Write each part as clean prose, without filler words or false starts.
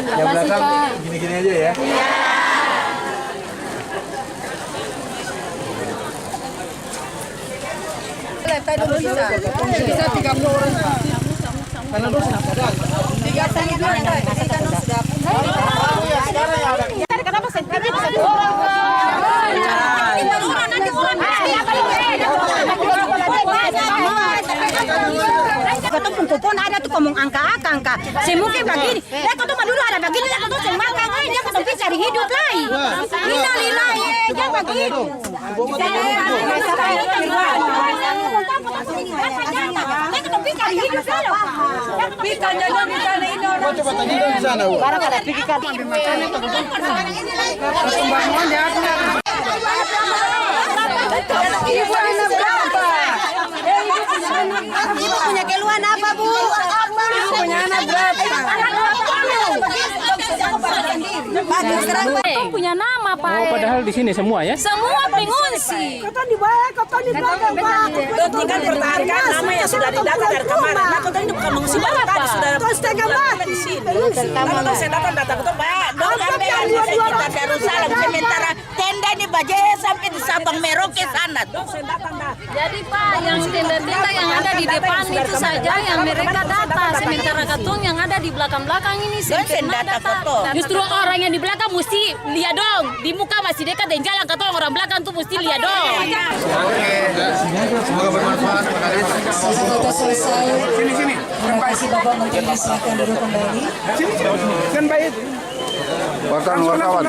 Yang belakang gini-gini aja ya. Bisa 30 orang. Karena dosa padahal. 3 orang sudah. Kenapa sentini bisa 2 orang? Kau pun ada tuh ngomong angka. Semungkin begini. Ya kau tuh dulu ada begini, ya kau tuh semakan aja kau tuh cari hidup lagi. Innalillahi, jangan begitu. Coba tanya di sana. Barang ada pikiran. Perkembangan ya. Ibu punya keluhan apa, Bu? Punya anak berapa? Kau punya nama, Pak. Oh, padahal di sini semua ya? Semua pengungsi. Kau di bawah, kau di belakang, Pak. Tinggal pertahankan nama yang sudah didata dari kemarin. Nah, kau ini bukan mengungsi tadi sudah setengah mati. Kalau saya datang ke Pak, dong sampai ada sekitar Darussalam sementara tenda ini baje sampai di Sabang Merauke sana. Dong saya datang dah. Jadi Pak, yang tenda-tenda yang ada di depan itu saja yang mereka data. Sementara katong yang ada di belakang-belakang ini Senda data foto. Justru orang yang di belakang mesti lihat dong. Di muka masih dekat dan jalan katong orang belakang tuh mesti lihat dong. Semoga bermanfaat. Kita selesai. Terima kasih Bapak Menteri, silakan duduk kembali. Kan baik. Wartawan.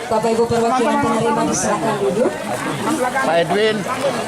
Bapak Ibu perwakilan penerima silakan duduk. Pak Edwin.